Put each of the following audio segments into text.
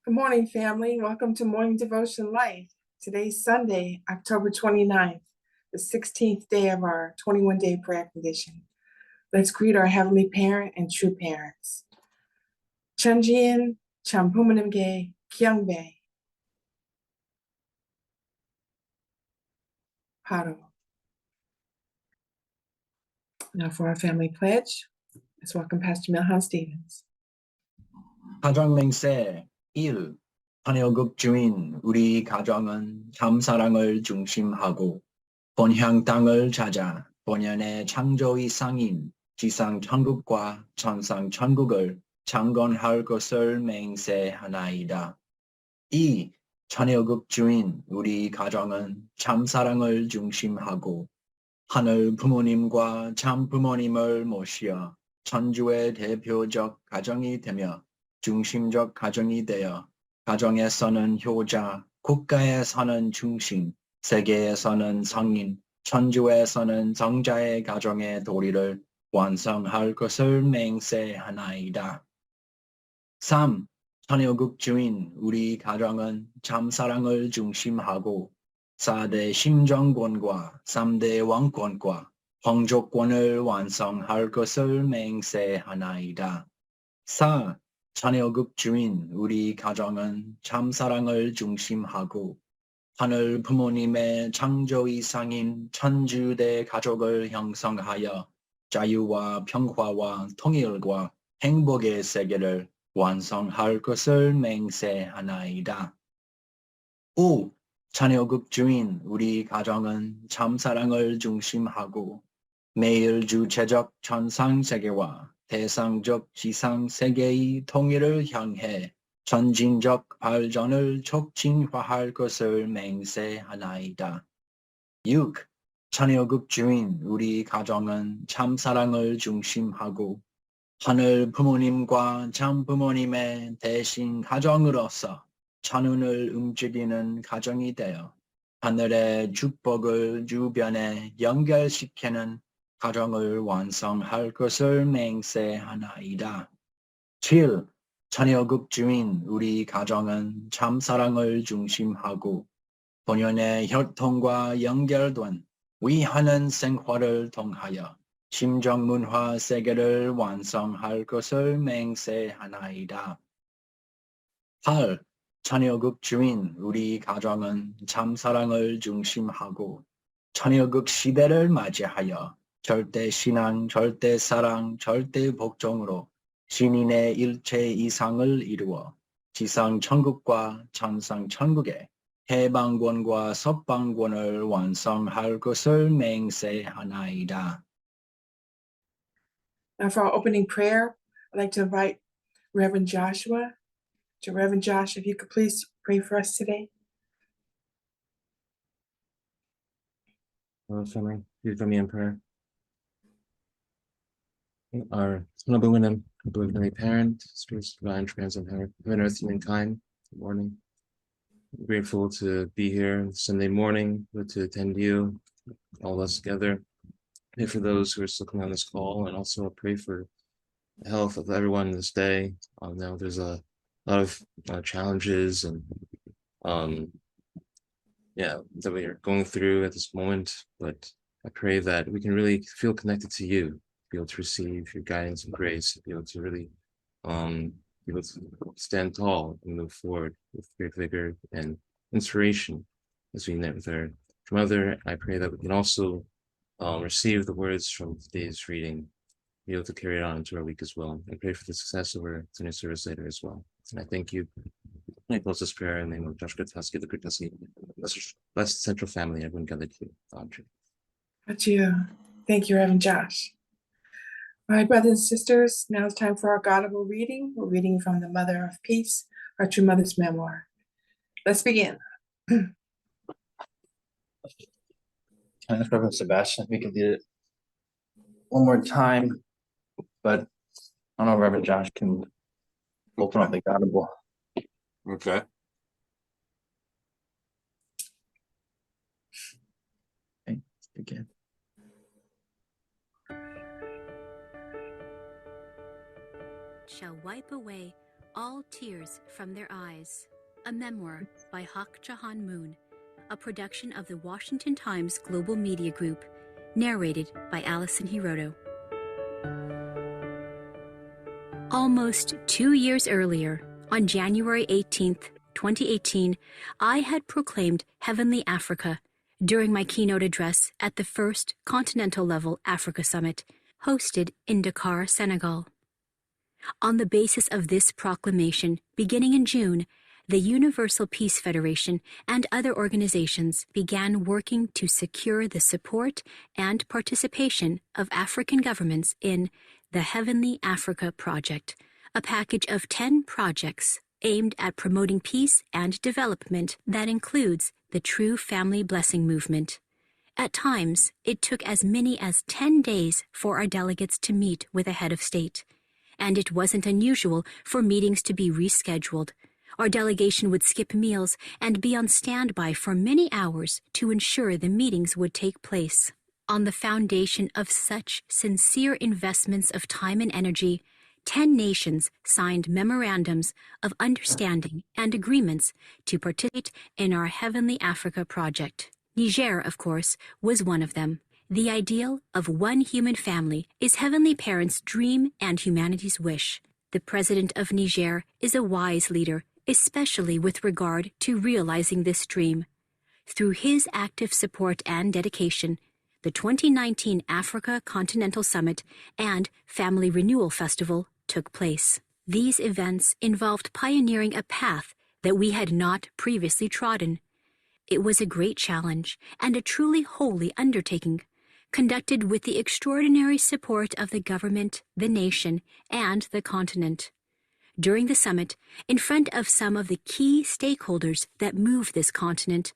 Good morning, family. Welcome to Morning Devotion Life. Today's Sunday, October 29th, the 16th day of our 21-day prayer condition. Let's greet our Heavenly Parent and true parents. Chunjian Champumanimge Kyungbe. Paro. Now for our family pledge, let's welcome Pastor Milhan Stevens. 가정맹세 1. 헌혈국 주인 우리 가정은 참사랑을 중심하고 본향 땅을 찾아 본연의 창조 이상인 지상 천국과 천상 천국을 창건할 것을 맹세하나이다. 2. 천여국 주인 우리 가정은 참사랑을 중심하고 하늘 부모님과 참 부모님을 모시어 천주의 대표적 가정이 되며 중심적 가정이 되어 가정에서는 효자, 국가에서는 중심, 세계에서는 성인, 천주에서는 성자의 가정의 도리를 완성할 것을 맹세하나이다. 3. 천여국 주인 우리 가정은 참사랑을 중심하고 4대 심정권과 3대 왕권과皇족권을 완성할 것을 맹세하나이다. 4. 천여국 주인 우리 가정은 참사랑을 중심하고 하늘 부모님의 창조 이상인 천주대 가족을 형성하여 자유와 평화와 통일과 행복의 세계를 완성할 것을 맹세하나이다. 5. 천여국 주인 우리 가정은 참사랑을 중심하고 매일 주체적 천상세계와 대상적 지상세계의 통일을 향해 전진적 발전을 촉진화할 것을 맹세하나이다. 6. 천여국 주인 우리 가정은 참사랑을 중심하고 하늘 부모님과 참 부모님의 대신 가정으로서 천운을 움직이는 가정이 되어 하늘의 축복을 주변에 연결시키는 가정을 완성할 것을 맹세하나이다. 7. 천여국 주인 우리 가정은 참사랑을 중심하고 본연의 혈통과 연결된 위하는 생활을 통하여 심정문화 세계를 완성할 것을 맹세하나이다. 8. 천여국 주인 우리 가정은 참사랑을 중심하고 천여국 시대를 맞이하여 절대 신앙, 절대 사랑, 절대 복종으로 신인의 일체 이상을 이루어 지상 천국과 천상 천국의 해방권과 석방권을 완성할 것을 맹세하나이다. Now for our opening prayer, I'd like to invite Reverend Joshua. So Reverend Josh, if you could please pray for us today. Family, please join me in prayer. Our Honorable Women, Heavenly Parent, Spirits Divine, Transcendent Heaven, Earth, Humankind, good morning. I'm grateful to be here Sunday morning, to attend you, all of us together. Pray for those who are still coming on this call, and also pray for the health of everyone this day. Now there's a lot of challenges and that we are going through at this moment, but I pray that we can really feel connected to you, be able to receive your guidance and grace, be able to really be able to stand tall and move forward with great vigor and inspiration as we unite with our Mother. I pray that we can also receive the words from today's reading, be able to carry it on into our week as well, and pray for the success of our Sunday service later as well. And I thank you. I close this prayer in the name of Josh Gutaski, the Gutaski, blessed central family, everyone gathered here. Thank you, Reverend Josh. All right, brothers and sisters, now it's time for our Godable reading. We're reading from the Mother of Peace, our True Mother's Memoir. Let's begin. Can I ask Reverend Sebastian if we could do it one more time, but I don't know if Reverend Josh can open up the Godable. Okay. Okay, begin. Shall wipe away All Tears from Their Eyes, a memoir by Hak Jahan Moon, a production of the Washington Times Global Media Group, narrated by Alison Hiroto. Almost 2 years earlier, on January 18th, 2018, I had proclaimed Heavenly Africa during my keynote address at the first Continental Level Africa Summit, hosted in Dakar, Senegal. On the basis of this proclamation, beginning in June, the Universal Peace Federation and other organizations began working to secure the support and participation of African governments in the Heavenly Africa Project, a package of 10 projects aimed at promoting peace and development that includes the True Family Blessing Movement. At times, it took as many as 10 days for our delegates to meet with a head of state, and it wasn't unusual for meetings to be rescheduled. Our delegation would skip meals and be on standby for many hours to ensure the meetings would take place. On the foundation of such sincere investments of time and energy, 10 nations signed memorandums of understanding and agreements to participate in our Heavenly Africa project. Niger, of course, was one of them. The ideal of one human family is Heavenly Parent's dream and humanity's wish. The president of Niger is a wise leader, especially with regard to realizing this dream. Through his active support and dedication, the 2019 Africa Continental Summit and Family Renewal Festival took place. These events involved pioneering a path that we had not previously trodden. It was a great challenge and a truly holy undertaking, conducted with the extraordinary support of the government, the nation, and the continent. During the summit, in front of some of the key stakeholders that move this continent,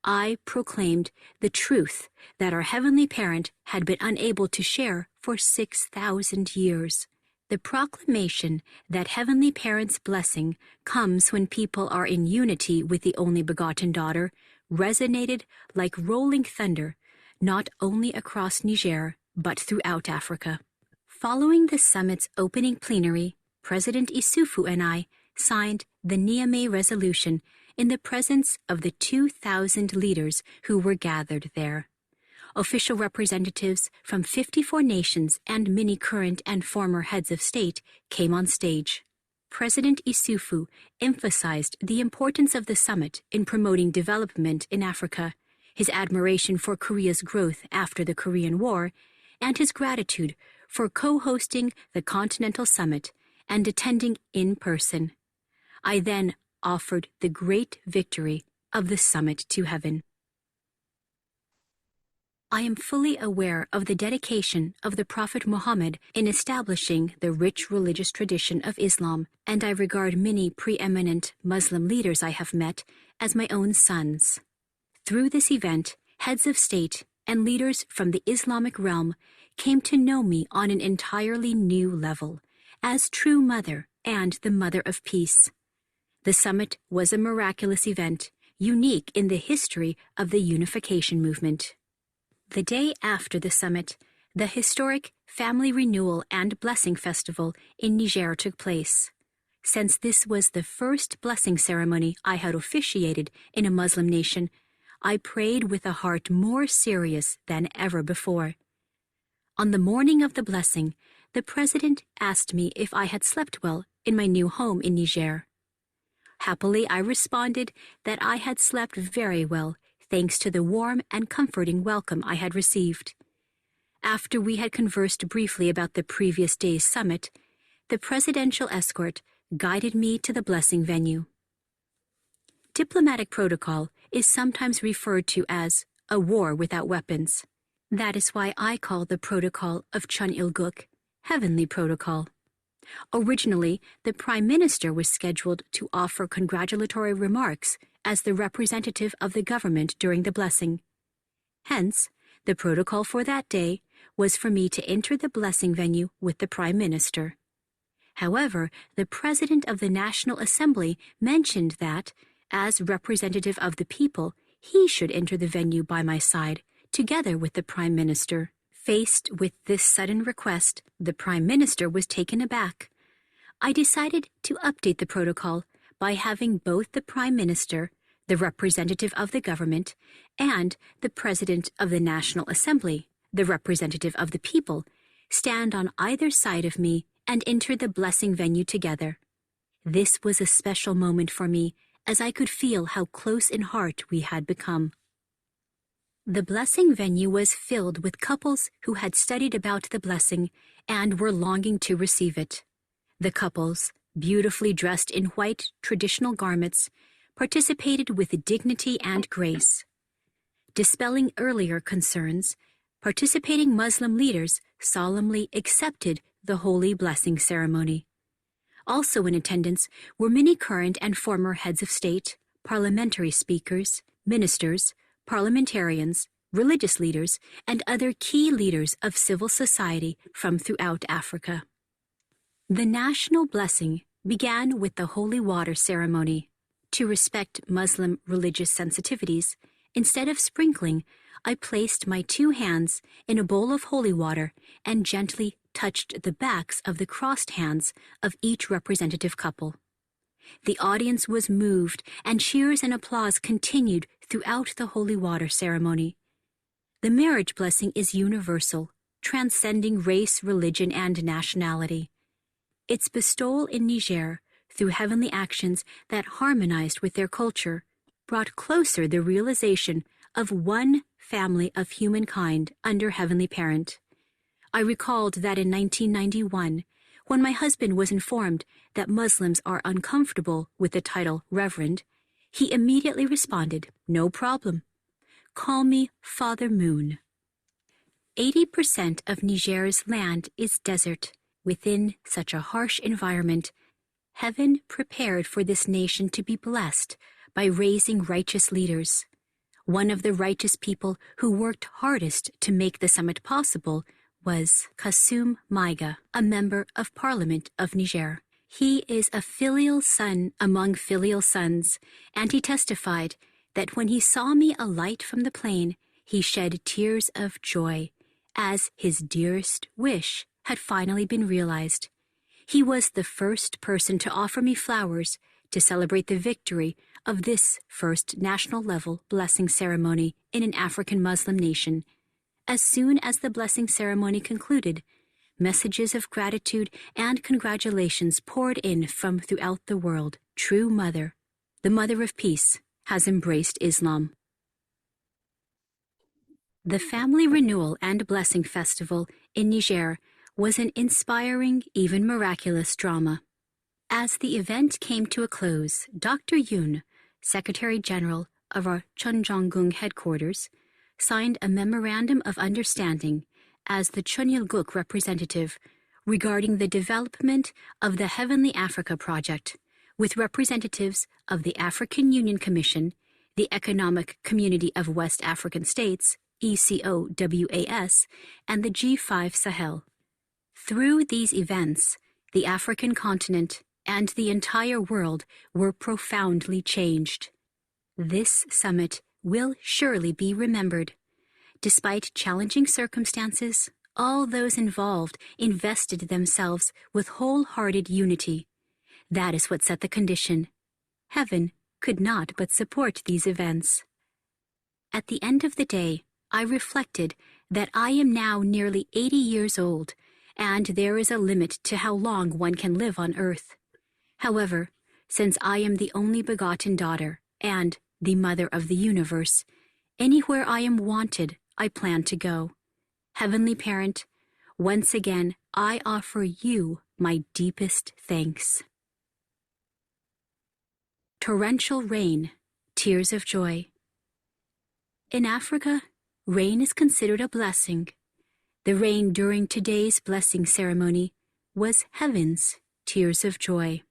I proclaimed the truth that our Heavenly Parent had been unable to share for 6,000 years. The proclamation that Heavenly Parent's blessing comes when people are in unity with the only begotten daughter resonated like rolling thunder, not only across Niger, but throughout Africa. Following the summit's opening plenary, President Issoufou and I signed the Niamey Resolution in the presence of the 2,000 leaders who were gathered there. Official representatives from 54 nations and many current and former heads of state came on stage. President Issoufou emphasized the importance of the summit in promoting development in Africa, his admiration for Korea's growth after the Korean War, and his gratitude for co-hosting the Continental Summit and attending in person. I then offered the great victory of the summit to heaven. I am fully aware of the dedication of the Prophet Muhammad in establishing the rich religious tradition of Islam, and I regard many preeminent Muslim leaders I have met as my own sons. Through this event, heads of state and leaders from the Islamic realm came to know me on an entirely new level, as true mother and the mother of peace. The summit was a miraculous event, unique in the history of the unification movement. The day after the summit, the historic Family Renewal and Blessing Festival in Niger took place. Since this was the first blessing ceremony I had officiated in a Muslim nation, I prayed with a heart more serious than ever before. On the morning of the blessing, the president asked me if I had slept well in my new home in Niger. Happily, I responded that I had slept very well, thanks to the warm and comforting welcome I had received. After we had conversed briefly about the previous day's summit, the presidential escort guided me to the blessing venue. Diplomatic protocol is sometimes referred to as a war without weapons. That is why I call the protocol of Chun-Il-Guk Heavenly Protocol. Originally, the Prime Minister was scheduled to offer congratulatory remarks as the representative of the government during the blessing. Hence, the protocol for that day was for me to enter the blessing venue with the Prime Minister. However, the President of the National Assembly mentioned that, as representative of the people, he should enter the venue by my side, together with the Prime Minister. Faced with this sudden request, the Prime Minister was taken aback. I decided to update the protocol by having both the Prime Minister, the representative of the government, and the President of the National Assembly, the representative of the people, stand on either side of me and enter the blessing venue together. This was a special moment for me, as I could feel how close in heart we had become. The blessing venue was filled with couples who had studied about the blessing and were longing to receive it. The couples, beautifully dressed in white traditional garments, participated with dignity and grace. Dispelling earlier concerns, participating Muslim leaders solemnly accepted the holy blessing ceremony. Also in attendance were many current and former heads of state, parliamentary speakers, ministers, parliamentarians, religious leaders, and other key leaders of civil society from throughout Africa. The national blessing began with the holy water ceremony. To respect Muslim religious sensitivities, instead of sprinkling, I placed my 2 hands in a bowl of holy water and gently touched the backs of the crossed hands of each representative couple. The audience was moved, and cheers and applause continued throughout the holy water ceremony. The marriage blessing is universal, transcending race, religion, and nationality. Its bestowal in Niger, through heavenly actions that harmonized with their culture, brought closer the realization of one family of humankind under Heavenly Parent. I recalled that in 1991, when my husband was informed that Muslims are uncomfortable with the title Reverend, he immediately responded, "No problem. Call me Father Moon." 80% of Niger's land is desert. Within such a harsh environment, heaven prepared for this nation to be blessed by raising righteous leaders. One of the righteous people who worked hardest to make the summit possible was Kasum Maiga, a member of Parliament of Niger. He is a filial son among filial sons, and he testified that when he saw me alight from the plane, he shed tears of joy, as his dearest wish had finally been realized. He was the first person to offer me flowers to celebrate the victory of this first national-level blessing ceremony in an African Muslim nation. As soon as the blessing ceremony concluded, messages of gratitude and congratulations poured in from throughout the world. True Mother, the Mother of Peace, has embraced Islam. The Family Renewal and Blessing Festival in Niger was an inspiring, even miraculous drama. As the event came to a close, Dr. Yoon, Secretary General of our Chunjongung headquarters, signed a Memorandum of Understanding as the Chunyilguk representative regarding the development of the Heavenly Africa Project with representatives of the African Union Commission, the Economic Community of West African States, ECOWAS, and the G5 Sahel. Through these events, the African continent and the entire world were profoundly changed. This summit will surely be remembered. Despite challenging circumstances, all those involved invested themselves with wholehearted unity. That is what set the condition. Heaven could not but support these events. At the end of the day, I reflected that I am now nearly 80 years old, and there is a limit to how long one can live on earth. However, since I am the only begotten daughter and the mother of the universe, anywhere I am wanted, I plan to go. Heavenly Parent, once again, I offer you my deepest thanks. Torrential rain, tears of joy. In Africa, rain is considered a blessing. The rain during today's blessing ceremony was heaven's tears of joy.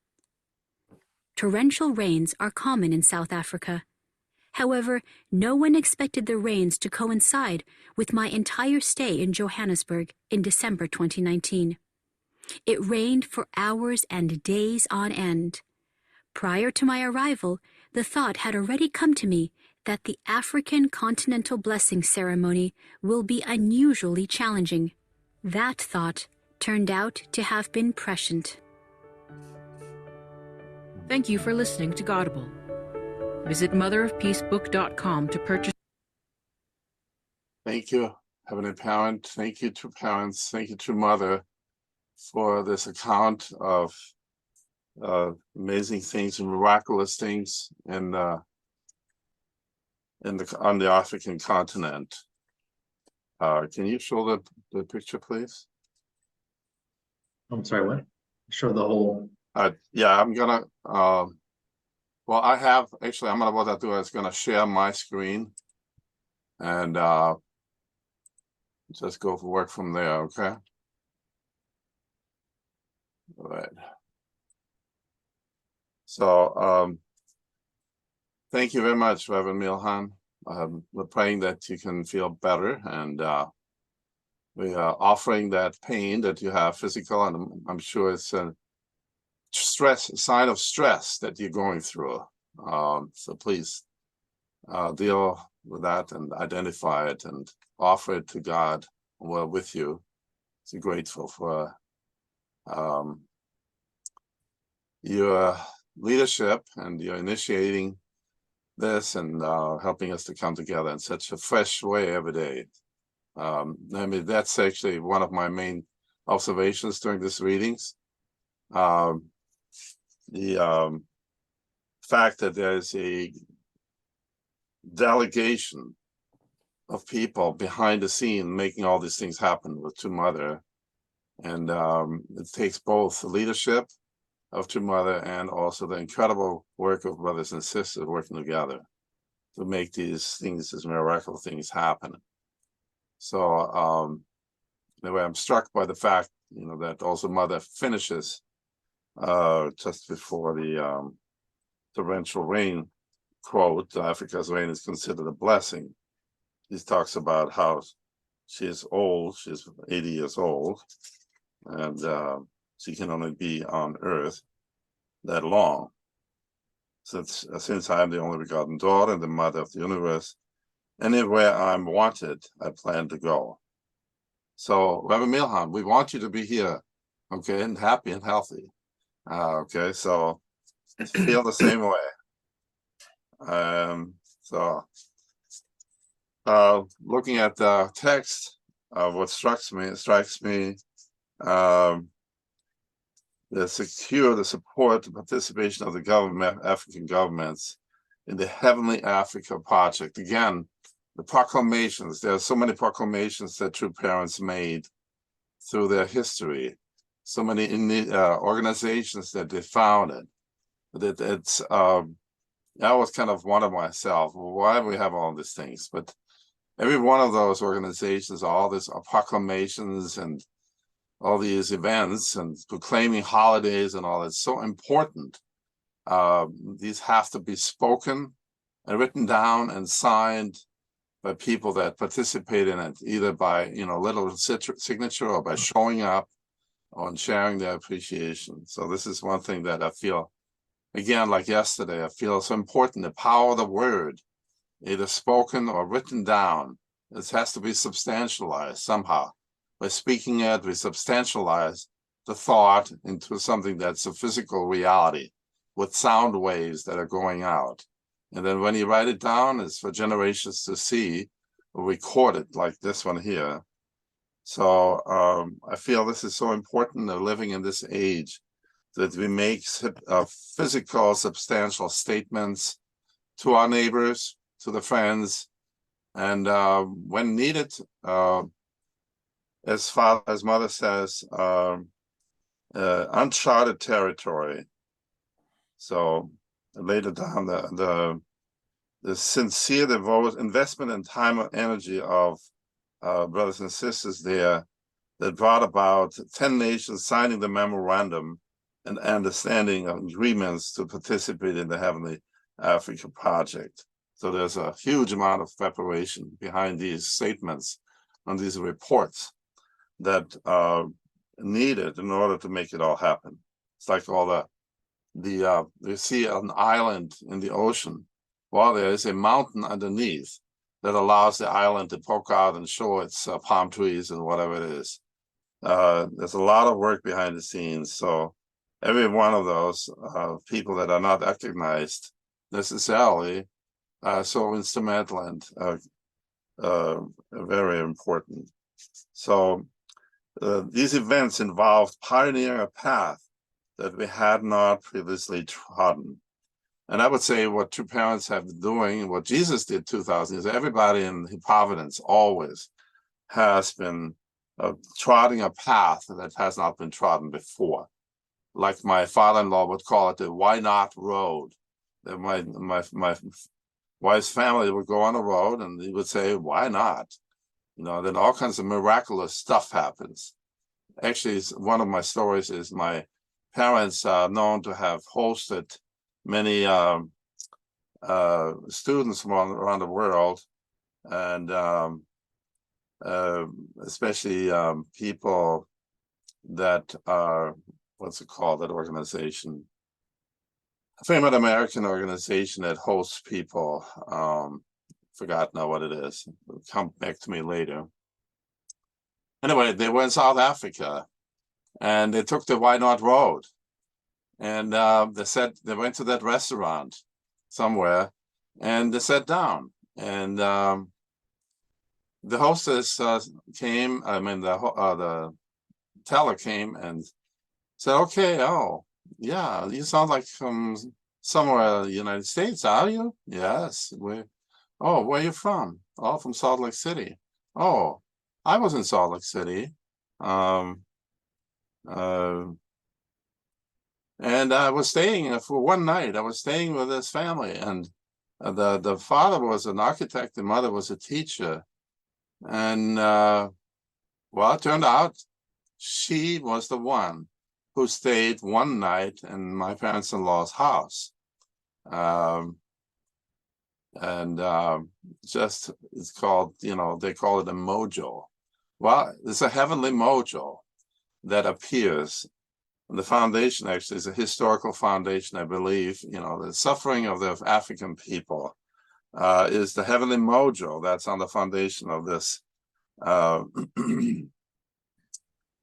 Torrential rains are common in South Africa. However, no one expected the rains to coincide with my entire stay in Johannesburg in December 2019. It rained for hours and days on end. Prior to my arrival, the thought had already come to me that the African Continental Blessing Ceremony will be unusually challenging. That thought turned out to have been prescient. Thank you for listening to Godable. Visit motherofpeacebook.com to purchase. Thank you, Heavenly Parent. Thank you to parents. Thank you to Mother for this account of amazing things and miraculous things on the African continent. Can you show the picture, please? I'm sorry, what? Show the whole. Yeah, I'm gonna. Well, I'm gonna what I do is gonna share my screen, and just go for work from there. Okay. All right. So, thank you very much, Reverend Milhan. We're praying that you can feel better, and we are offering that pain that you have, physical, and I'm sure it's a sign of stress that you're going through. So please deal with that and identify it and offer it to God. We're with you. So grateful for your leadership and your initiating this and helping us to come together in such a fresh way every day. I mean, that's actually one of my main observations during these readings. The fact that there's a delegation of people behind the scene making all these things happen with True Mother. And it takes both the leadership of True Mother and also the incredible work of brothers and sisters working together to make these things, these miraculous things happen. So anyway, I'm struck by the fact, that also Mother finishes just before the torrential rain quote, Africa's rain is considered a blessing. He talks about how she is old, she's 80 years old, and she can only be on earth that long. Since I am the only begotten daughter and the mother of the universe, anywhere I'm wanted, I plan to go. So, Reverend Milhan, we want you to be here, okay, and happy and healthy. Okay, so feel the same way. Looking at the text, what strikes me, the support, the participation of the African governments in the Heavenly Africa Project. Again, the proclamations, there are so many proclamations that True Parents made through their history, so many organizations that they founded. I was kind of wondering myself, why do we have all these things? But every one of those organizations, all these proclamations and all these events and proclaiming holidays and all that's so important. These have to be spoken and written down and signed by people that participate in it, either by little signature or by showing up or sharing their appreciation. So this is one thing that I feel, again, like yesterday, I feel so important. The power of the word, either spoken or written down, this has to be substantialized somehow. By speaking it, we substantialize the thought into something that's a physical reality with sound waves that are going out. And then when you write it down, it's for generations to see or record it like this one here. So I feel this is so important of living in this age that we make physical, substantial statements to our neighbors, to the friends, and when needed, as Mother says, uncharted territory. So later down, the sincere investment in time and energy of brothers and sisters there that brought about 10 nations signing the memorandum and understanding of agreements to participate in the Heavenly Africa Project. So there's a huge amount of preparation behind these statements and these reports that are needed in order to make it all happen. It's like all you see an island in the ocean. Well, there is a mountain underneath that allows the island to poke out and show its palm trees and whatever it is. There's a lot of work behind the scenes. So every one of those people that are not recognized necessarily are so instrumental and very important. So these events involved pioneering a path that we had not previously trodden. And I would say what true parents have been doing, what Jesus did 2,000 years, everybody in Providence always has been trotting a path that has not been trodden before. Like my father-in-law would call it the why not road. That my wife's family would go on a road and he would say, why not? You know, then all kinds of miraculous stuff happens. Actually, one of my stories is my parents are known to have hosted many students from around the world, and especially people that are, what's it called, that organization? A famous American organization that hosts people. Forgot now what it is. It'll come back to me later. Anyway, they were in South Africa, and they took the Why Not Road. And they said they went to that restaurant somewhere, and they sat down. And the hostess came. I mean, the teller came and said, "Okay, oh yeah, you sound like from somewhere in the United States, are you?" "Yes." "Oh, where are you from?" "Oh, from Salt Lake City." "Oh, I was in Salt Lake City. And I was staying for one night. I was staying with this family, and the father was an architect, the mother was a teacher. And well, it turned out she was the one who stayed one night in my parents-in-law's house. Just, it's called, you know, they call it a mojo. Well, it's a heavenly mojo that appears. The foundation actually is a historical foundation, I believe. You know, the suffering of the African people is the heavenly mojo that's on the foundation of this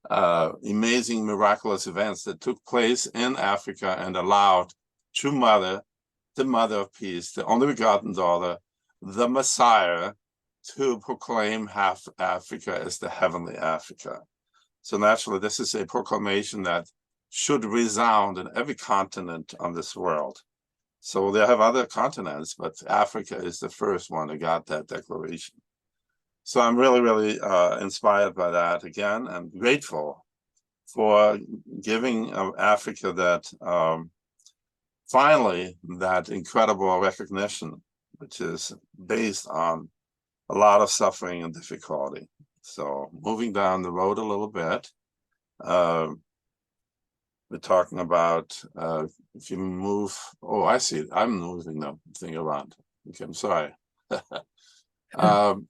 amazing, miraculous events that took place in Africa and allowed true mother, the mother of peace, the only begotten daughter, the Messiah, to proclaim half Africa as the heavenly Africa. So naturally, this is a proclamation that should resound in every continent on this world. So they have other continents, but Africa is the first one that got that declaration. So I'm really, really inspired by that again, and grateful for giving Africa that finally that incredible recognition, which is based on a lot of suffering and difficulty. So moving down the road a little bit, we're talking about if you move, oh, I see, I'm moving the thing around. Okay, I'm sorry.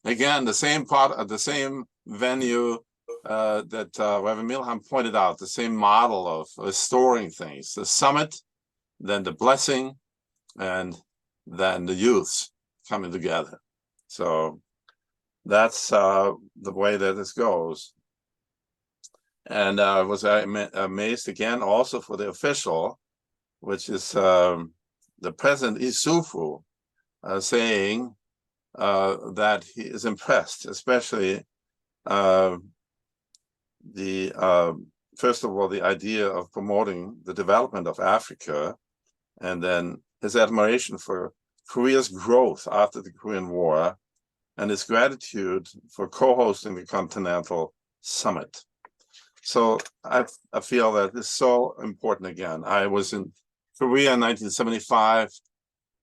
Again, the same part, the same venue that Reverend Milham pointed out, the same model of restoring things, the summit, then the blessing, and then the youths coming together. So that's the way that this goes. And I was amazed again also for the official, which is the President Isufu, saying that he is impressed, especially first of all, the idea of promoting the development of Africa, and then his admiration for Korea's growth after the Korean War, and his gratitude for co-hosting the Continental Summit. So I feel that it's so important again. I was in Korea in 1975,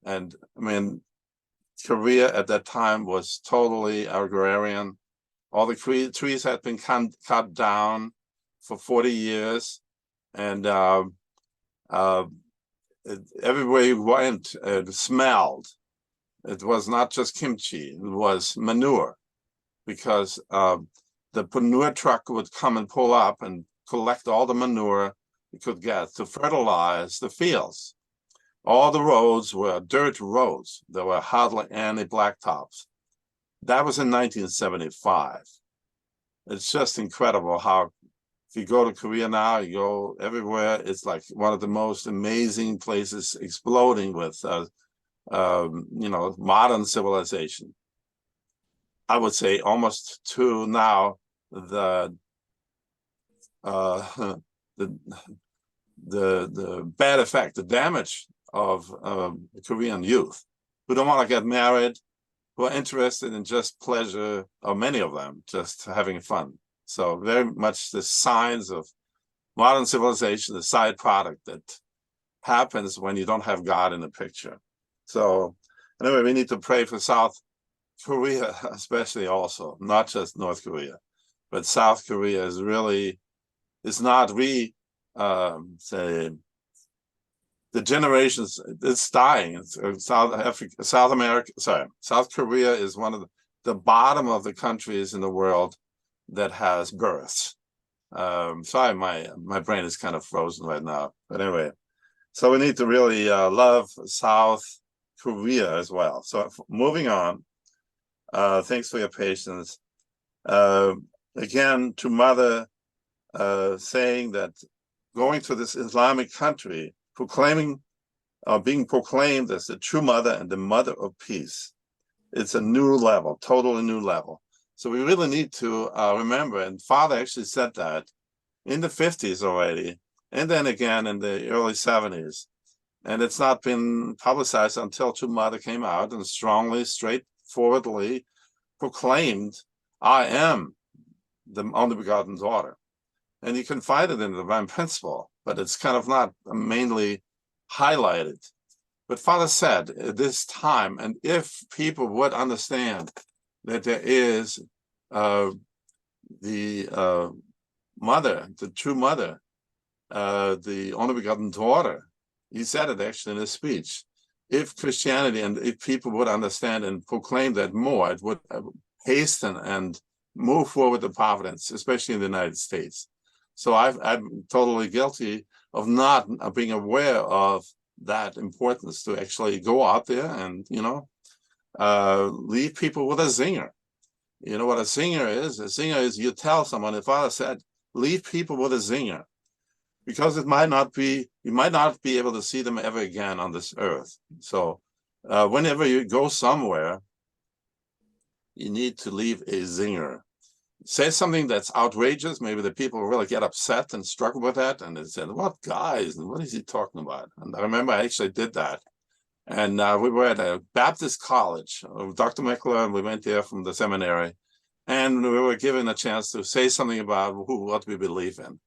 and I mean, Korea at that time was totally agrarian. All the trees had been cut down for 40 years, and everywhere you went, it smelled. It was not just kimchi, it was manure, because the manure truck would come and pull up and collect all the manure it could get to fertilize the fields. All the roads were dirt roads. There were hardly any blacktops. That was in 1975. It's just incredible how If you go to Korea now, you go everywhere. It's like one of the most amazing places, exploding with, modern civilization. I would say almost to now the bad effect, the damage of Korean youth who don't want to get married, who are interested in just pleasure, or many of them just having fun. So very much the signs of modern civilization, the side product that happens when you don't have God in the picture. So anyway, we need to pray for South Korea, especially also, not just North Korea, but South Korea is really, it's not, we say, the generations, it's dying. South Korea is one of the bottom of the countries in the world that has births. Sorry, my brain is kind of frozen right now. But anyway, so we need to really love South Korea as well. So moving on, thanks for your patience. Again, to Mother saying that going to this Islamic country, being proclaimed as the true mother and the mother of peace. It's a new level, totally new level. So we really need to remember, and Father actually said that in the 50s already, and then again in the early 70s. And it's not been publicized until True Mother came out and strongly, straightforwardly proclaimed, I am the only begotten daughter. And you can find it in the divine principle, but it's kind of not mainly highlighted. But Father said at this time, and if people would understand that there is the mother, the true mother, the only begotten daughter, he said it actually in his speech. If Christianity and if people would understand and proclaim that more, it would hasten and move forward the providence, especially in the United States. So I'm totally guilty of not being aware of that importance to actually go out there and, leave people with a zinger. You know what a zinger is? A zinger is you tell someone, the Father said, leave people with a zinger, because you might not be able to see them ever again on this earth. So whenever you go somewhere, you need to leave a zinger. Say something that's outrageous, maybe the people really get upset and struggle with that, and they said, what guys, and what is he talking about? And I remember I actually did that. And we were at a Baptist college, Dr. Mickler, and we went there from the seminary, and we were given a chance to say something about what we believe in.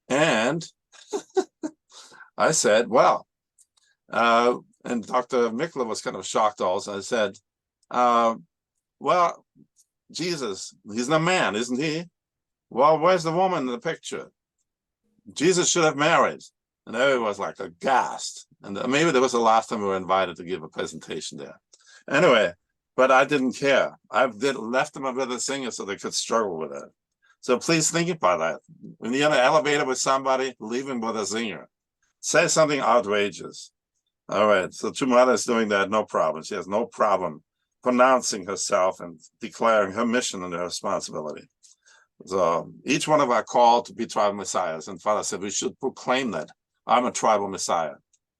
And I said, well, and Dr. Mickler was kind of shocked also. I said, well, Jesus, he's a man, isn't he? Well, where's the woman in the picture? Jesus should have married. And everyone was like aghast. And maybe that was the last time we were invited to give a presentation there. Anyway, but I didn't care. I left them with a singer so they could struggle with it. So please think about that. When you're in an elevator with somebody, leave him with a zinger. Say something outrageous. All right, so True Mother is doing that, no problem. She has no problem pronouncing herself and declaring her mission and her responsibility. So each one of our called to be tribal messiahs, and Father said we should proclaim that I'm a tribal messiah.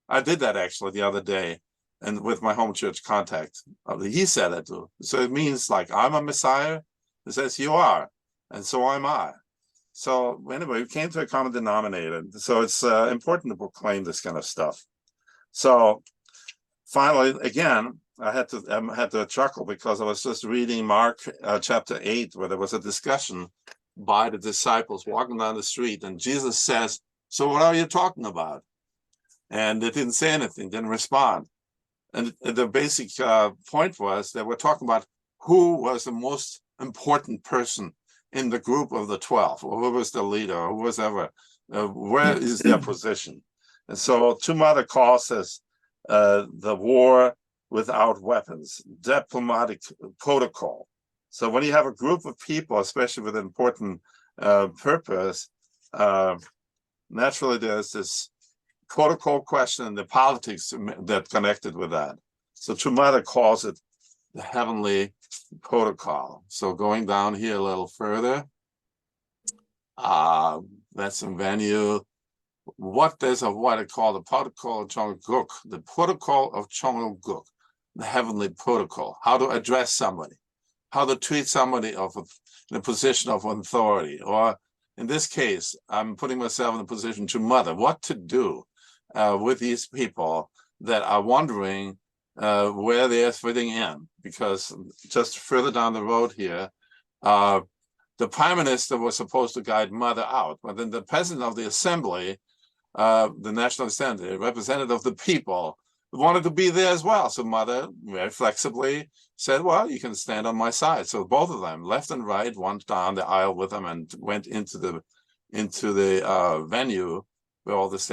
I did that actually the other day, and with my home church contact, he said it too. So it means like I'm a messiah. It says you are, and so am I. So anyway, we came to a common denominator. So it's important to proclaim this kind of stuff. So finally, again, I had to chuckle because I was just reading Mark chapter 8, where there was a discussion by the disciples walking down the street, and Jesus says, so what are you talking about? And they didn't say anything, didn't respond. And the basic point was that we're talking about who was the most important person in the group of the 12, or who was the leader, or who was ever, where is their position? And so True Mother calls this the war without weapons, diplomatic protocol. So when you have a group of people, especially with an important purpose, naturally there's this protocol question and the politics that connected with that. So True Mother calls it the heavenly protocol. So going down here a little further, That's a venue. What I call the protocol of Chongguk, the protocol of Chongguk, the heavenly protocol, how to address somebody, how to treat somebody in a position of authority, or in this case, I'm putting myself in a position to mother, what to do with these people that are wondering where they're fitting in. Because just further down the road here, the prime minister was supposed to guide mother out, but then the president of the assembly, the National Assembly, representative of the people, wanted to be there as well. So mother very flexibly said, well, you can stand on my side. So both of them, left and right, went down the aisle with them and went into the venue where all this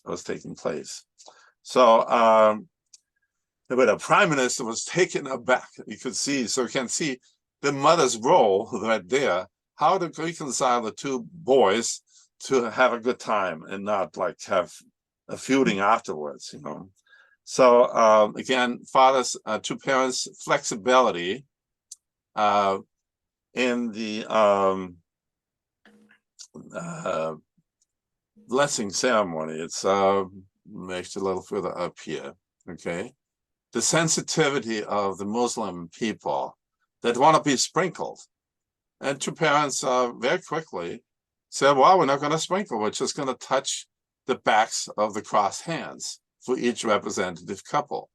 was taking place. So but the prime minister was taken aback. You can see the mother's role right there, how to reconcile the two boys to have a good time and not like have a feuding afterwards, you know. So again, two parents, flexibility in the blessing ceremony. It's makes it a little further up here, okay? The sensitivity of the Muslim people that want to be sprinkled. And two parents very quickly said, well, we're not going to sprinkle, we're just going to touch the backs of the crossed hands for each representative couple.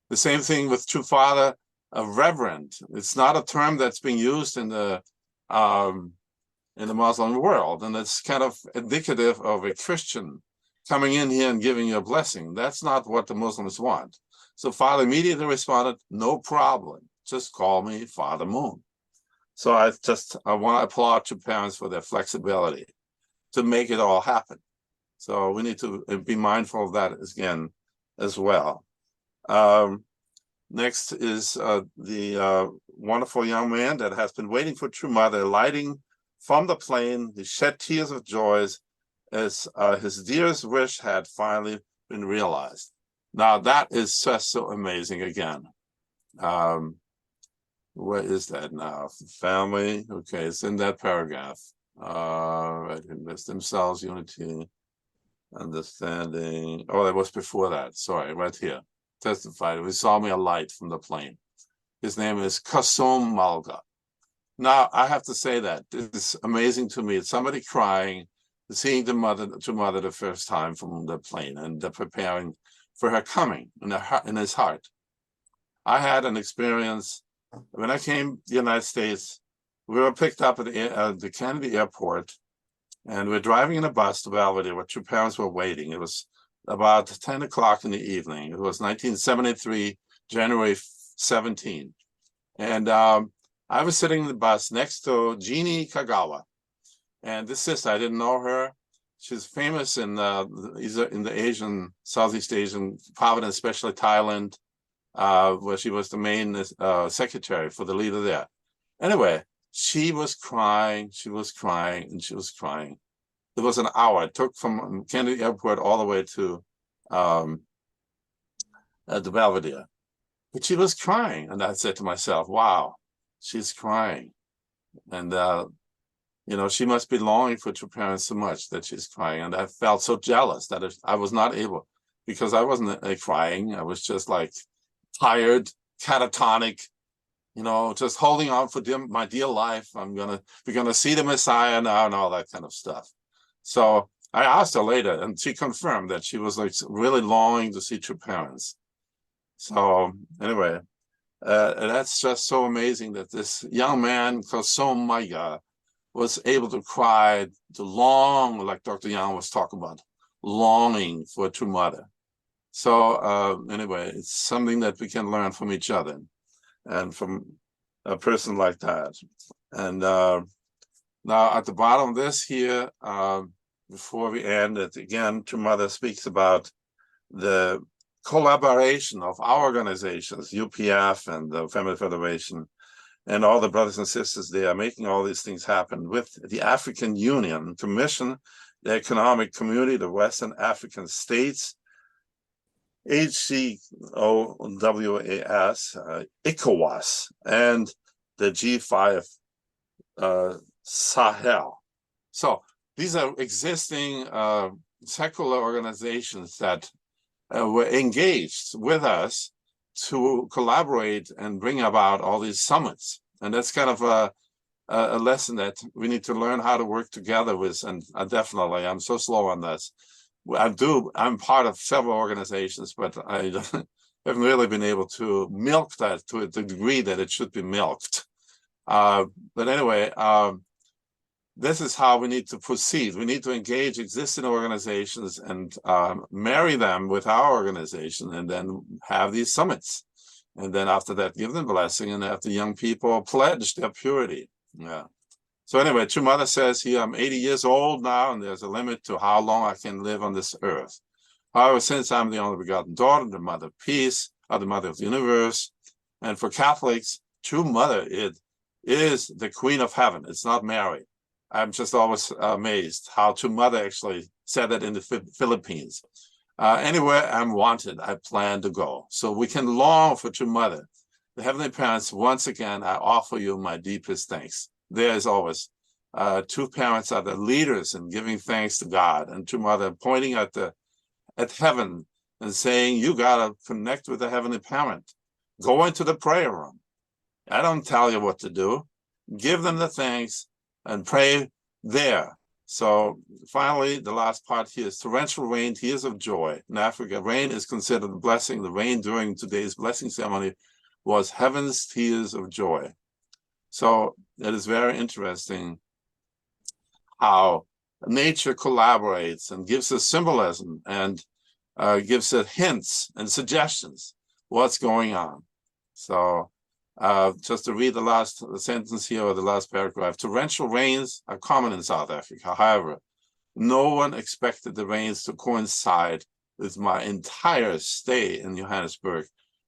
The same thing with true father, a reverend. It's not a term that's being used in the Muslim world, and it's kind of indicative of a Christian coming in here and giving you a blessing. That's not what the Muslims want. So father immediately responded, no problem, just call me Father Moon. So I want to applaud to parents for their flexibility to make it all happen. So we need to be mindful of that again as well. Next is the wonderful young man that has been waiting for true mother, alighting from the plane. He shed tears of joy as his dearest wish had finally been realized. Now that is just so amazing again. Where is that now? Family, okay, it's in that paragraph. Right, themselves, unity, understanding. Oh, that was before that. Sorry, right here. Testified. We saw me a light from the plane. His name is Kasum Malga. Now I have to say that this is amazing to me. It's somebody crying, seeing the mother the first time from the plane, and preparing for her coming in his heart. I had an experience when I came to the United States. We were picked up at the Kennedy Airport, and we're driving in a bus to Belvedere where two parents were waiting. It was about 10 o'clock in the evening. It was 1973, January 17. And I was sitting in the bus next to Jeannie Kagawa. And this sister, I didn't know her. She's famous in the Asian, Southeast Asian province, especially Thailand, where she was the main secretary for the leader there. Anyway, she was crying, and she was crying. It was an hour. It took from Kennedy Airport all the way to the Belvedere. But she was crying, and I said to myself, wow, she's crying. And, you know, she must be longing for her parents so much that she's crying. And I felt so jealous that I was not able, because I wasn't crying. I was just like tired, catatonic, you know, just holding on for my dear life. We're gonna see the Messiah now and all that kind of stuff. So I asked her later, and she confirmed that she was like really longing to see her parents. So anyway, that's just so amazing that this young man, Kasum Maiga, was able to cry, to long, like Dr. Yang was talking about, longing for a true mother. So anyway, it's something that we can learn from each other and from a person like that. And now at the bottom of this here, before we end it, again, True Mother speaks about the collaboration of our organizations, UPF and the Family Federation, and all the brothers and sisters there making all these things happen with the African Union Commission, the Economic Community, the Western African States, HCOWAS, ECOWAS, and the G5 Sahel. So these are existing secular organizations that were engaged with us to collaborate and bring about all these summits. And that's kind of a lesson that we need to learn how to work together with. And definitely, I'm so slow on this. I'm part of several organizations, but I haven't really been able to milk that to the degree that it should be milked. But anyway, this is how we need to proceed. We need to engage existing organizations and marry them with our organization, and then have these summits. And then after that, give them blessing, and have the young people pledge their purity. Yeah. So anyway, True Mother says here, I'm 80 years old now, and there's a limit to how long I can live on this earth. However, since I'm the only begotten daughter, the mother of peace, or the mother of the universe, and for Catholics, True Mother is the Queen of Heaven. It's not Mary. I'm just always amazed how True Mother actually said that in the Philippines. Anywhere I'm wanted, I plan to go. So we can long for True Mother. The Heavenly Parents, once again, I offer you my deepest thanks. There is always, true parents are the leaders in giving thanks to God, and True Mother pointing at heaven and saying, you gotta connect with the Heavenly Parent. Go into the prayer room. I don't tell you what to do. Give them the thanks and pray there. So finally, the last part here is torrential rain, tears of joy. In Africa, rain is considered a blessing. The rain during today's blessing ceremony was heaven's tears of joy. So it is very interesting how nature collaborates and gives us symbolism and gives us hints and suggestions what's going on. So just to read the last sentence here, or the last paragraph, torrential rains are common in South Africa. However, no one expected the rains to coincide with my entire stay in Johannesburg,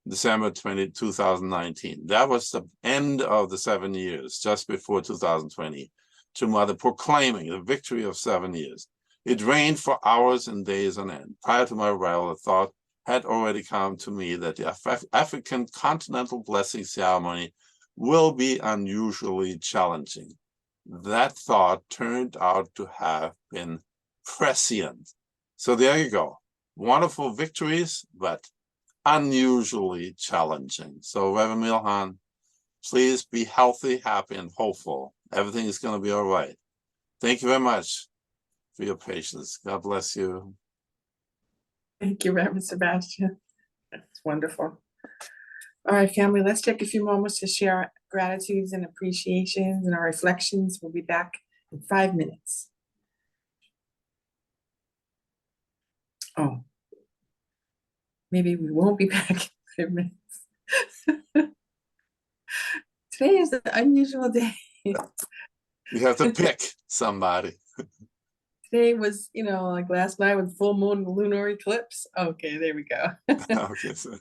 December 2019. That was the end of the 7 years, just before 2020. True Mother proclaiming the victory of 7 years. It rained for hours and days on end. Prior to my arrival, the thought had already come to me that the African continental blessing ceremony will be unusually challenging. That thought turned out to have been prescient. So there you go. Wonderful victories, but unusually challenging. So Reverend Milhan, please be healthy, happy, and hopeful. Everything is going to be all right. Thank you very much for your patience. God bless you. Thank you, Reverend Sebastian. That's wonderful. All right, family, let's take a few moments to share our gratitudes and appreciations and our reflections. We'll be back in 5 minutes. Oh, maybe we won't be back in 5 minutes. Today is an unusual day. You have to pick somebody. Today was, like last night with full moon lunar eclipse. Okay, there we go. Okay, so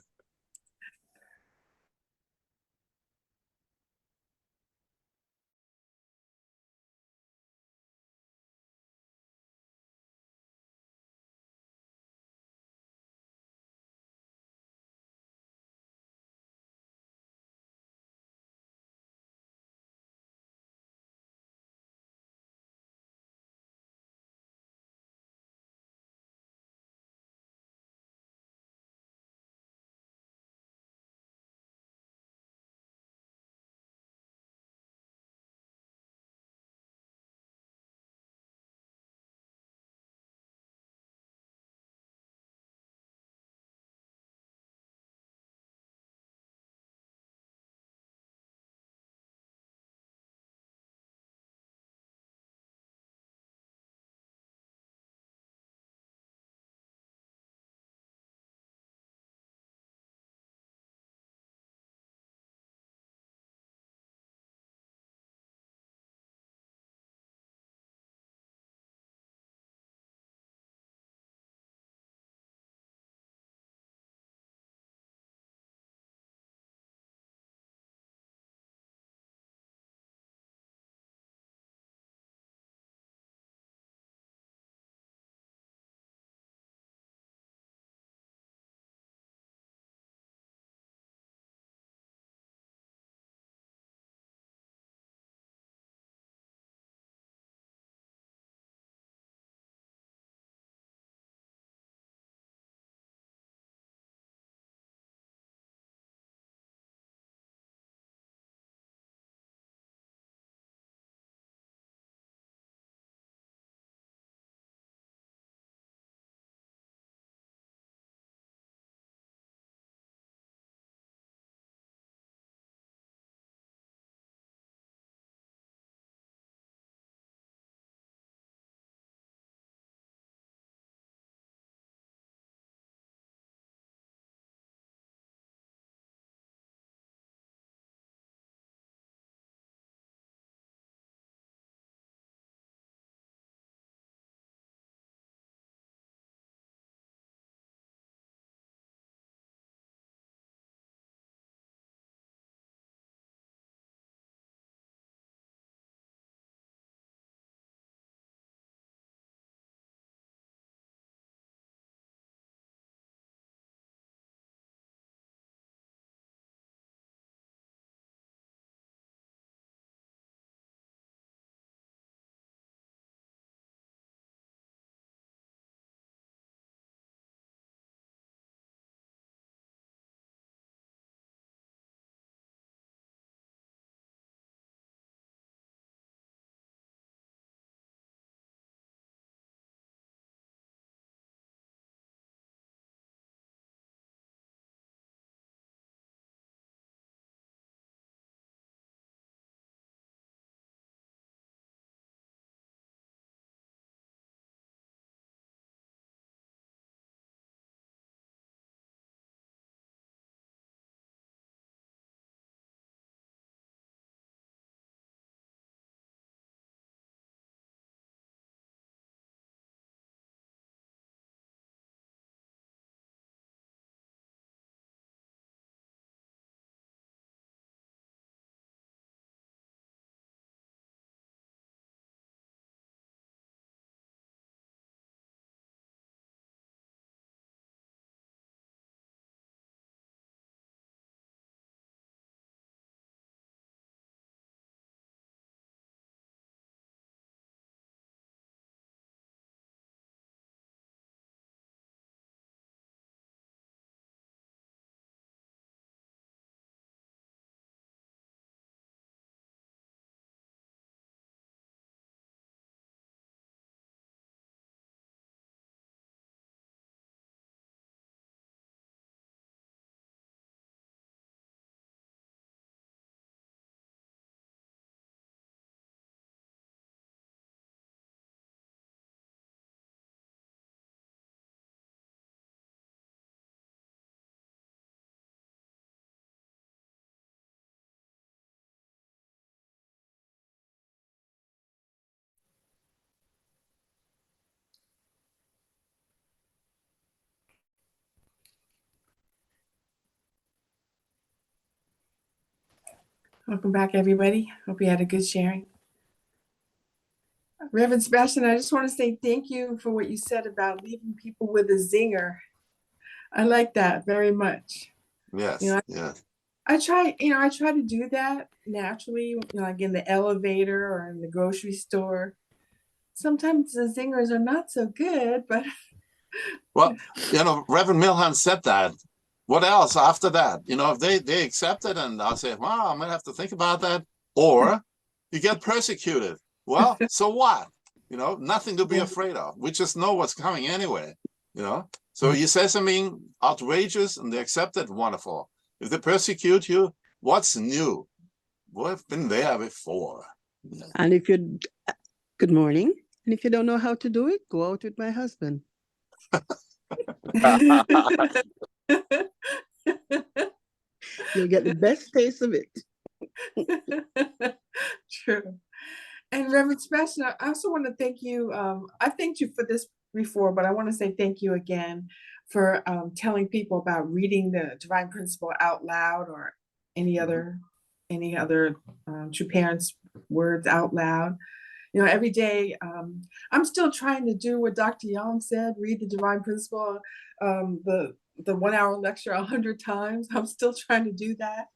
Welcome back, everybody. Hope you had a good sharing. Reverend Sebastian, I just want to say thank you for what you said about leaving people with a zinger. I like that very much. Yes, You know, yes. I try to do that naturally, like in the elevator or in the grocery store. Sometimes the zingers are not so good, but Well, Reverend Milhan said that. What else after that? If they accept it, and I'll say, well, I'm gonna have to think about that. Or you get persecuted. Well, so what? Nothing to be afraid of. We just know what's coming anyway. So you say something outrageous and they accept it, wonderful. If they persecute you, what's new? We've been there before. Yeah. And if you, good morning. And if you don't know how to do it, go out with my husband. You'll get the best taste of it. True. And Reverend Sebastian, I also want to thank you. I thanked you for this before, but I want to say thank you again for telling people about reading the Divine Principle out loud, or any other True Parents words out loud. Every day, I'm still trying to do what Dr. Young said, read the Divine Principle, the 1 hour lecture 100 times. I'm still trying to do that.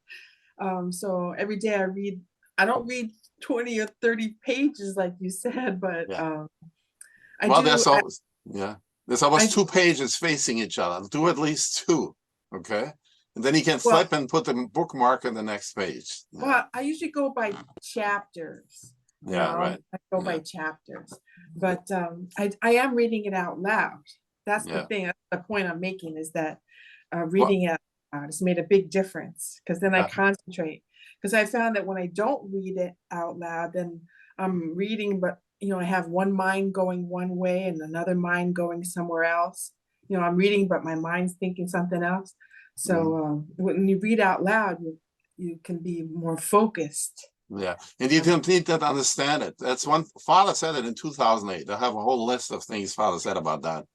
So every day I read. I don't read 20 or 30 pages like you said, but Yeah. I Well, do. there's almost 2 pages facing each other. Do at least 2, okay? And then you can flip and put the bookmark on the next page. Yeah. Well, I usually go by chapters. Yeah, right. I go by chapters, but I am reading it out loud. That's the thing. That's the point I'm making, is that reading it out loud has made a big difference, because then I concentrate. Because I found that when I don't read it out loud, then I'm reading, but I have one mind going one way and another mind going somewhere else. I'm reading, but my mind's thinking something else. So when you read out loud, you can be more focused. Yeah, and you don't need to understand it. That's one. Father said it in 2008. I have a whole list of things Father said about that.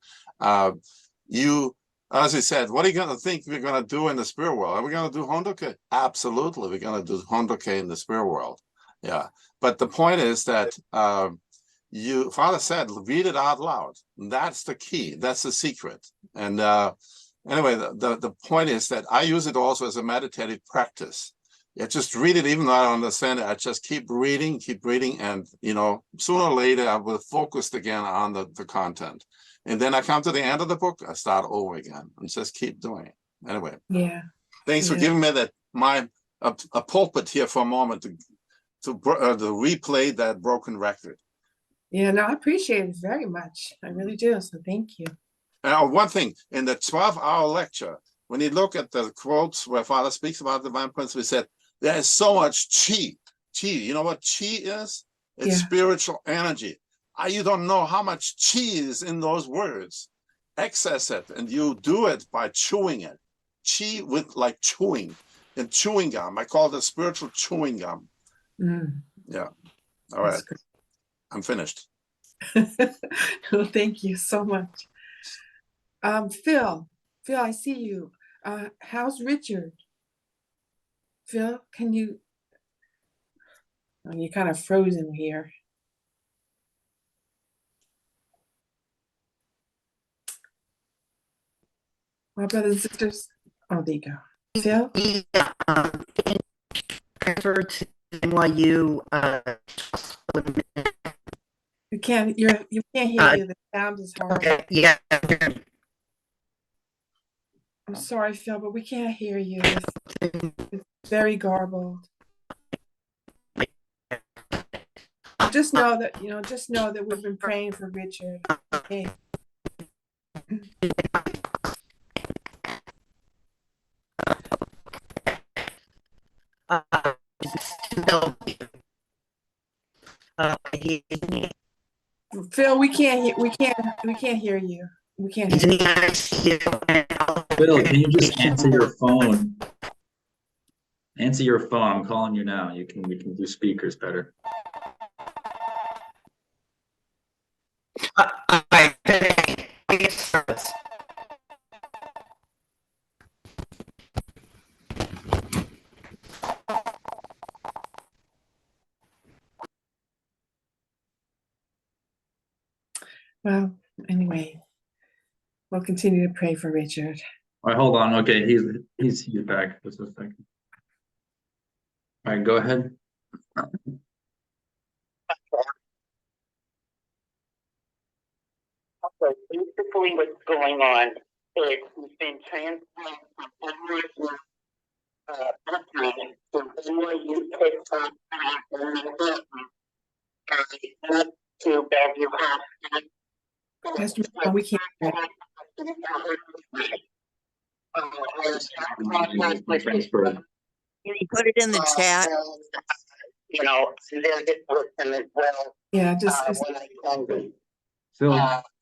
As he said, what are you going to think we're going to do in the spirit world? Are we going to do Hondoke? Absolutely, we're going to do Hondoke in the spirit world. Yeah, but the point is that Father said, read it out loud. That's the key. That's the secret. And anyway, the point is that I use it also as a meditative practice. Yeah, just read it, even though I don't understand it. I just keep reading, and sooner or later I will focus again on the content. And then I come to the end of the book, I start over again and just keep doing it. Anyway. Yeah. Thanks for giving me a pulpit here for a moment to replay that broken record. Yeah, no, I appreciate it very much. I really do. So thank you. Now, one thing, in the 12-hour lecture, when you look at the quotes where Father speaks about the divine principle, he said, there is so much chi. Chi, you know what chi is? It's spiritual energy. You don't know how much chi is in those words. Access it, and you do it by chewing it. Chi with like chewing, and chewing gum. I call it spiritual chewing gum. Yeah. All right. I'm finished. Well, thank you so much. Phil, I see you. How's Richard? Phil, can you? You're kind of frozen here. My brothers and sisters. Oh, there you go. Phil? Transfer to NYU. You can't hear you. The sound is horrible. Okay, yeah. I'm sorry, Phil, but we can't hear you. It's very garbled. Just know that we've been praying for Richard. Okay. Phil, we can't hear you. We can't hear you. Phil, can you just answer your phone? Answer your phone. I'm calling you now. We can do speakers better. Well, anyway, we'll continue to pray for Richard. All right, hold on. Okay, he's back. Just a second. All right, go ahead. So basically what's going on is he's been transplanted from NYU to NYU TikTok and up to Bellevue Hospital. Pastor, we can't. Can you put it in the chat? You know, visit with him as well. Yeah, just When I can be. Phil,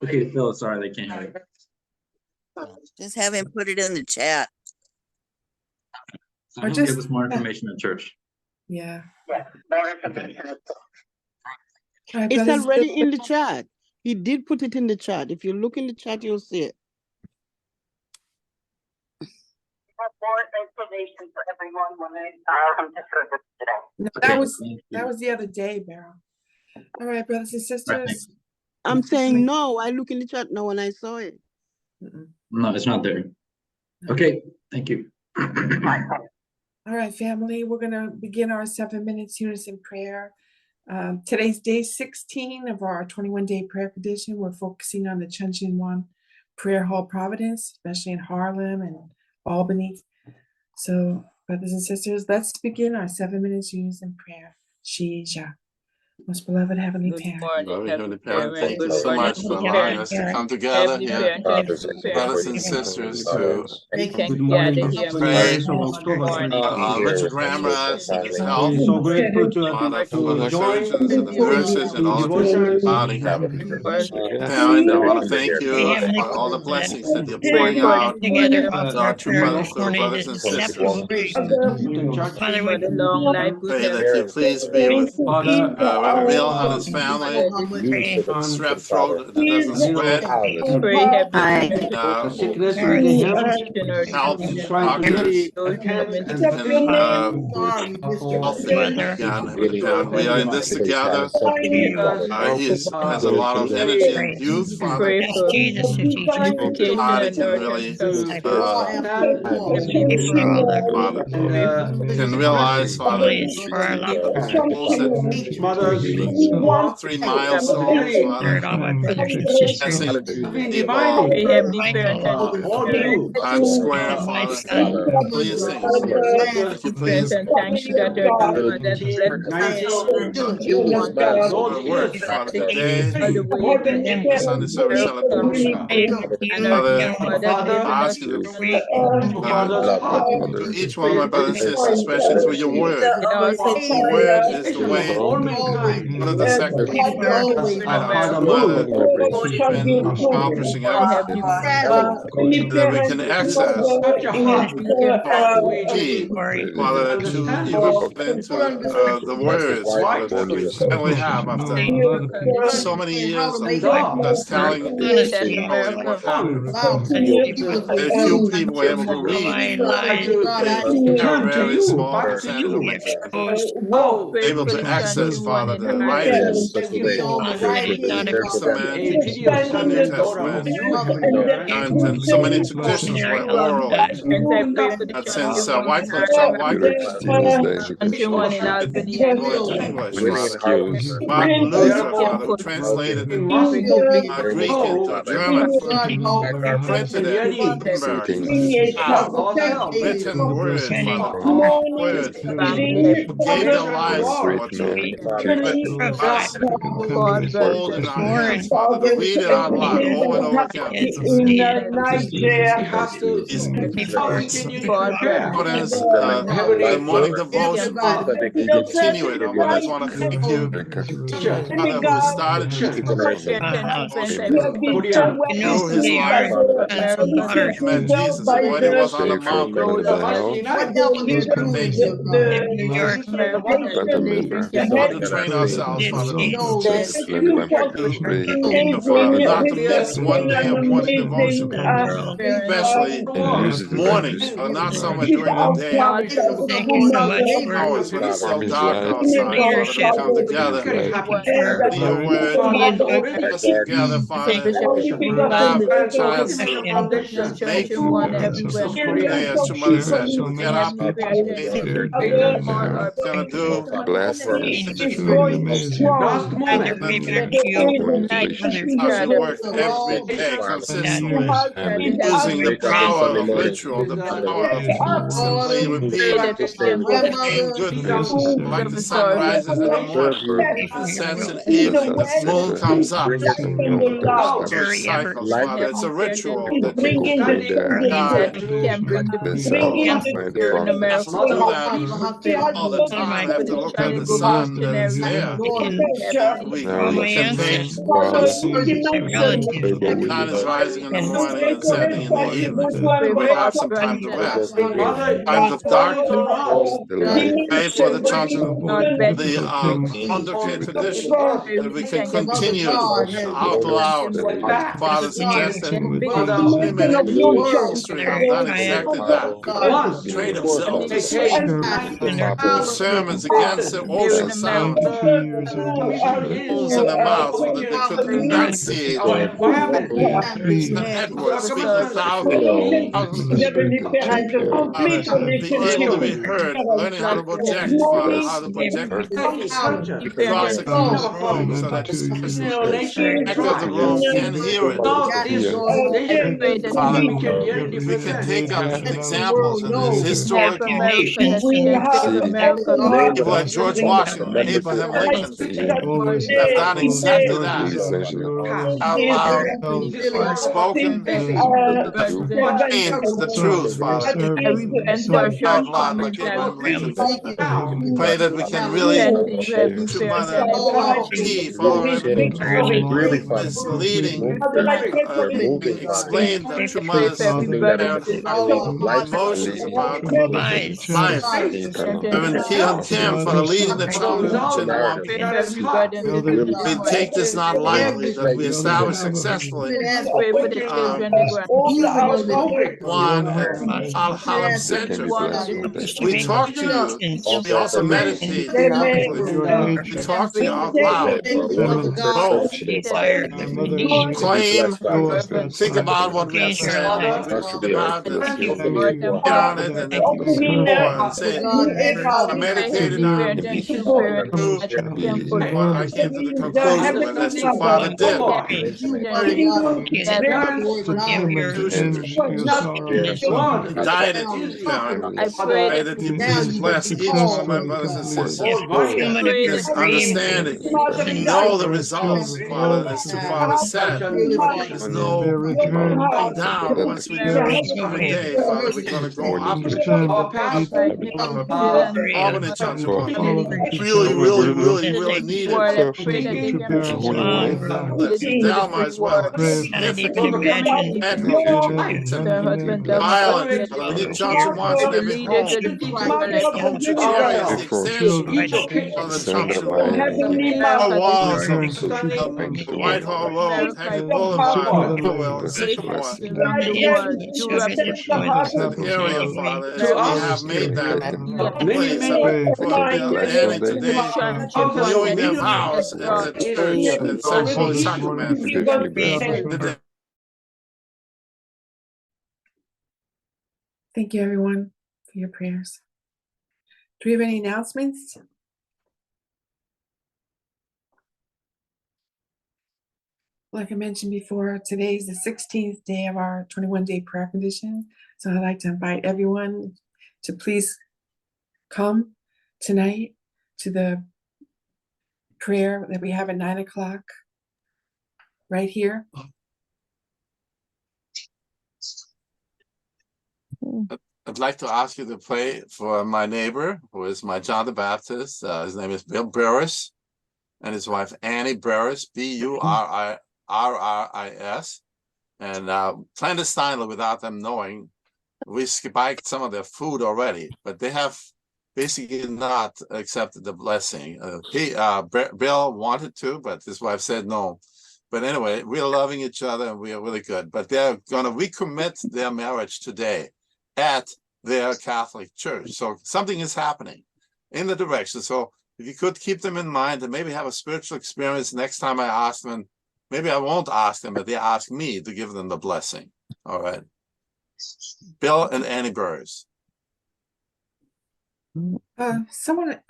okay, Phil, sorry, they can't hear you. Just have him put it in the chat. Or just- give us more information at church. Yeah. Yeah, more information. All right, It's brothers, already in the chat. He did put it in the chat. If you look in the chat, you'll see it. Have more information for everyone when they come to service today. No, Okay, that was the other day, Beryl. All right, brothers and sisters. I'm saying no. I look in the chat now and I saw it. No, it's not there. Okay, thank you. All right, family, we're going to begin our 7 minutes unison prayer. Today's day 16 of our 21-day prayer condition. We're focusing on the Chuncheon Prayer Hall Providence, especially in Harlem and Albany. So, brothers and sisters, let's begin our 7 minutes unison prayer. Shija. Most beloved Heavenly Parent. Loving Heavenly Parent, thank you so much for allowing us to come together here, brothers and sisters, to Good morning. pray On Richard Ramrod and his health. So grateful Honor for the to join surgeons and the nurses and all the people surrounding him. Parent, I want to thank you for all the blessings that you're pouring out to our two brothers and sisters. Pray that you please be with Reverend Bill and his family. Strep throat that doesn't spread. Help doctors healthy again. We are in this together. He has a lot of energy and youth, Father. God, can really can realize, Father, close 3 milestones, Father. Times Square, Father. Please things. If you please. Work, Father, today, Sunday service celebration. Father, I ask you to each one of my brothers and sisters, especially through your word. The word is the way. One of the second accomplishing everything that we can access. Father, that you have been to the words, Father, that we finally have after so many years of us telling people what happened. Very few people were able to read. They have a very small percentage of able to access, Father, the writings, the Testament, the New Testament, and so many traditions were oral. And since John Wycliffe going to English, Father. Martin Luther, Father, who translated Greek into German, printed it in Gutenberg. Written word, Father, word, gave their lives for what us hold in our hands, Father, to read it out loud over and over again. The morning devotion, Father, continue it. I just want to thank you, Father, who started through his life, met Jesus, and when he was on the mountain, thank you. To train train ourselves, Father, to Amazing, not to this has miss one been day an of morning amazing devotion, especially mornings, or not somewhere during the day, hours when it's still dark outside, Father, to come together, to your word, us together, Father, have a chance to make today, as your mother said, she would get up, it's gonna do us to work every day consistently, using the power of ritual, the power of constantly repeating saying good things, like the sun rises in the morning and sets in the evening, the moon comes up. All those cycles, Father, it's a ritual that you have to do that all the time. I have to look at the sun that is there. We can take the sun is rising in the morning and setting in the evening. We have some time to rest. Times of darkness, pray for the children, the Underkay tradition, that we can continue out loud. Father suggested women in history have done exactly that. Train themselves to speak sermons against the ocean sound, bones in the mouth, so that they could enunciate Edward speaking 1,000 be able to be heard, learning how to project, Father, how to project across the room so that the person back of the room can hear it. Father, we can take up examples in this historical people like George Washington, Abraham Lincoln have done exactly that. Out loud, spoken, the truth, Father. Out loud, like Abraham Lincoln. Pray that we can really, to Mother T, follow every is leading, being explained to Mother's emotions about life. Reverend Keon Kim for leading the children in one piece. We take this not lightly, that we establish successfully one Al Halam Center. We talk to you, we also meditate with you. We talk to you out loud. Both claim, think about what we have said, think about it, get on it, and more, and say, I meditated on what I came to the conclusion when that's what Father did. Indicted you, pray that you please bless each one of my brothers and sisters. This understanding, know the results, Father, as to Father said. There's no going down once we do this every day, Father. We're going to go up. Albany Church, really need it. Dalma as well. Significant violence. We need Johnson wants in every home. The home church area is the extension of the Johnson Road. Our walls of Whitehall Road, Hackett Boulevard, Willow, and Sycamore. An area, Father, as we have made that place for Bill and Annie today, renewing their vows in the church in Holy Sacrament. Thank you, everyone, for your prayers. Do we have any announcements? Like I mentioned before, today is the 16th day of our 21-day prayer condition. So I'd like to invite everyone to please come tonight to the prayer that we have at 9 o'clock right here. I'd like to ask you to pray for my neighbor, who is my John the Baptist. His name is Bill Burris, and his wife Annie Burris, Burris, and clandestinely, without them knowing, we spiked some of their food already. But they have basically not accepted the blessing. Bill wanted to, but his wife said no. But anyway, we're loving each other and we are really good. But they're going to recommit their marriage today at their Catholic church. So something is happening in the direction. So if you could keep them in mind and maybe have a spiritual experience next time I ask them, maybe I won't ask them, but they ask me to give them the blessing. All right. Bill and Annie Burrs. Someone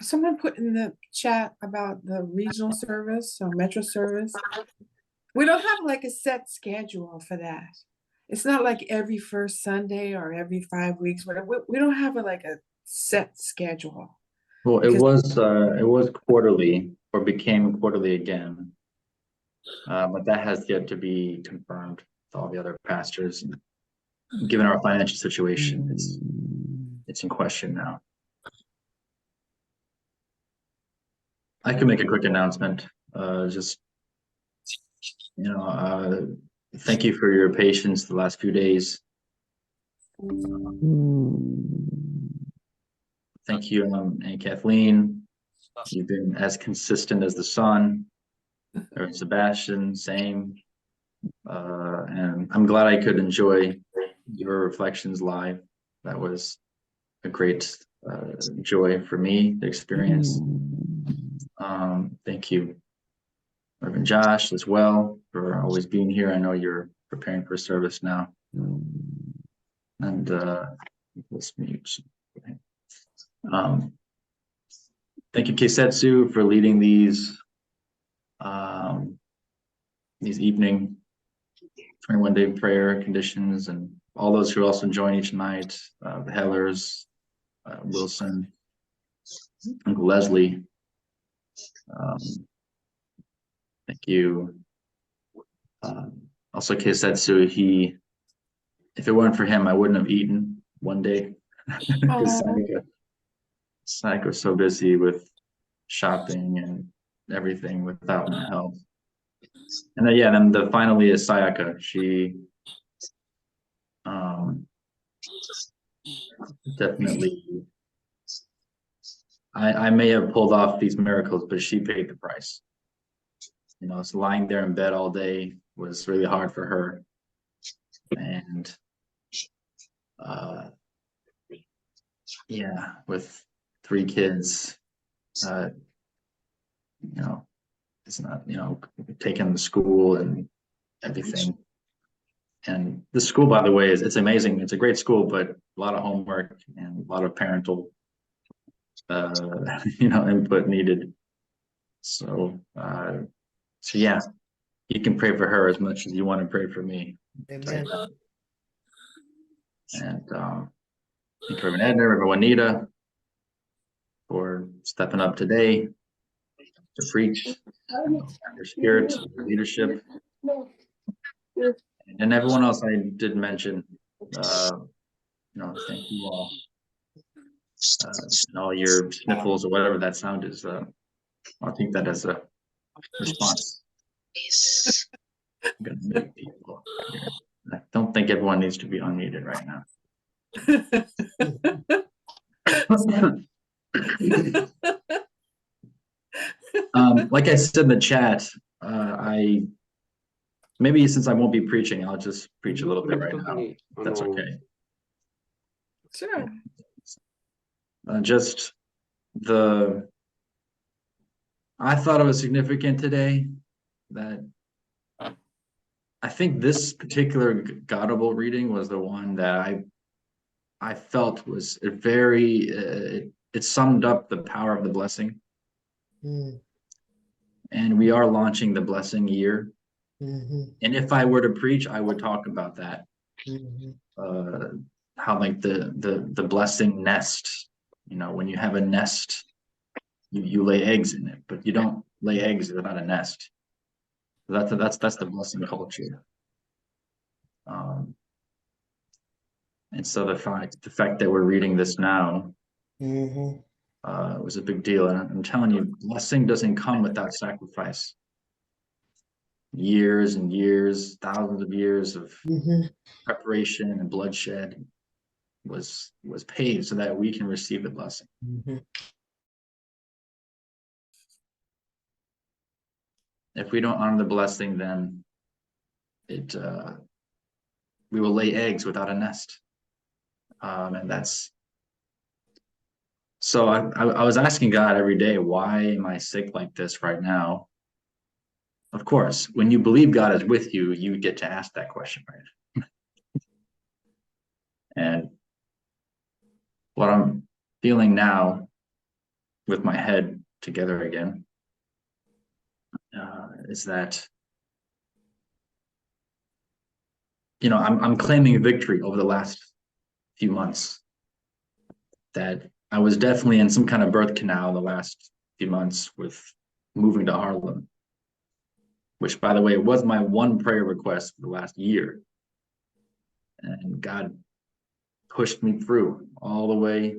put in the chat about the regional service or metro service. We don't have like a set schedule for that. It's not like every first Sunday or every 5 weeks. We don't have like a set schedule. Well, it was quarterly or became quarterly again. But that has yet to be confirmed with all the other pastors. Given our financial situation, it's in question now. I can make a quick announcement. Thank you for your patience the last few days. Thank you, and Kathleen. You've been as consistent as the sun. Or Sebastian, same. And I'm glad I could enjoy your reflections live. That was a great joy for me to experience. Thank you, Reverend Josh, as well, for always being here. I know you're preparing for service now. And let's mute. Thank you, Keisetsu, for leading these evening 21-day prayer conditions, and all those who also join each night, the Hellers, Wilson, Uncle Leslie. Thank you. Also, Keisetsu, if it weren't for him, I wouldn't have eaten one day. Because Sanik was so busy with shopping and everything without my help. And then finally is Sayaka. She definitely, I may have pulled off these miracles, but she paid the price. So lying there in bed all day was really hard for her. And with 3 kids, it's not, taking them to school and everything. And the school, by the way, it's amazing. It's a great school, but a lot of homework and a lot of parental, input needed. So yeah, you can pray for her as much as you want to pray for me. Amen. And thank you, Reverend Edna, Reverend Juanita, for stepping up today to preach your spirit, your leadership, and everyone else I did mention. Thank you all. And all your sniffles or whatever that sound is. I'll take that as a response. I'm gonna mute people here. I don't think everyone needs to be unmuted right now. Like I said in the chat, maybe since I won't be preaching, I'll just preach a little bit right now. That's okay. Sure. I thought it was significant today that I think this particular Gottable reading was the one that I felt was a very, it summed up the power of the blessing. And we are launching the blessing year. And if I were to preach, I would talk about that. How like the blessing nest, when you have a nest, you lay eggs in it, but you don't lay eggs without a nest. That's the blessing culture. And so the fact that we're reading this now was a big deal. And I'm telling you, blessing doesn't come without sacrifice. Years and years, thousands of years of preparation and bloodshed. was paid so that we can receive the blessing. If we don't honor the blessing, then we will lay eggs without a nest. And that's, so I was asking God every day, why am I sick like this right now? Of course, when you believe God is with you, you get to ask that question, right? And what I'm feeling now with my head together again is that, you know, I'm claiming victory over the last few months. That I was definitely in some kind of birth canal the last few months with moving to Harlem, which, by the way, was my one prayer request for the last year. And God pushed me through all the way.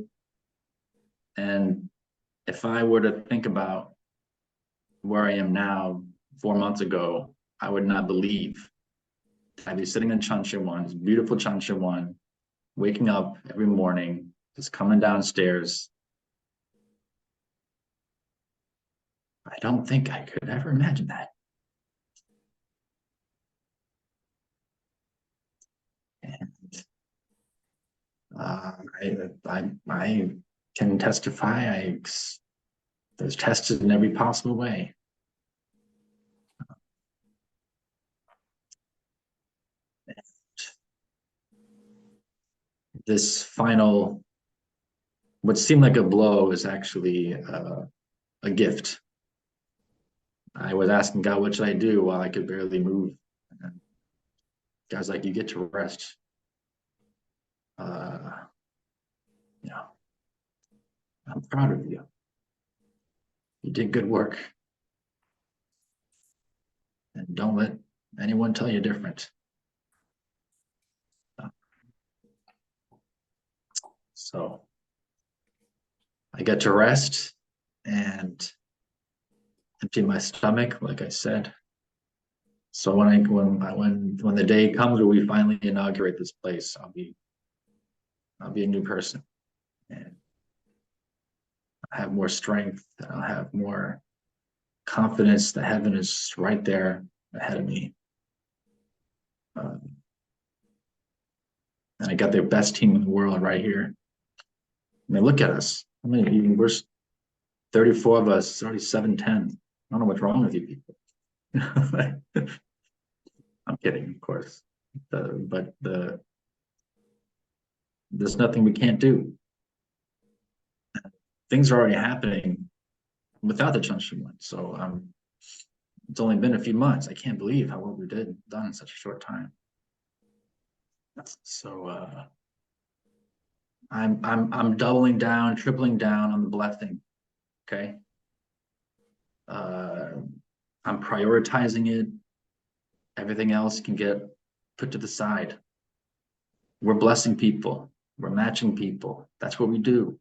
And if I were to think about where I am now, 4 months ago, I would not believe I'd be sitting in Chuncheon, this beautiful Chuncheon, waking up every morning, just coming downstairs. I don't think I could ever imagine that. And I can testify. I was tested in every possible way. And this final, what seemed like a blow, is actually a gift. I was asking God, what should I do while I could barely move? And God's like, you get to rest. You know, I'm proud of you. You did good work. And don't let anyone tell you different. So I get to rest and empty my stomach, like I said. So when the day comes where we finally inaugurate this place, I'll be a new person, and I have more strength, and I'll have more confidence that heaven is right there ahead of me. And I got the best team in the world right here. I mean, look at us. I mean, we're 34 of us. It's already 7:10. I don't know what's wrong with you people. I'm kidding, of course. But there's nothing we can't do. Things are already happening without the Chuncheon one. So it's only been a few months. I can't believe how well we done in such a short time. So I'm doubling down, tripling down on the blessing. Okay. I'm prioritizing it. Everything else can get put to the side. We're blessing people. We're matching people. That's what we do.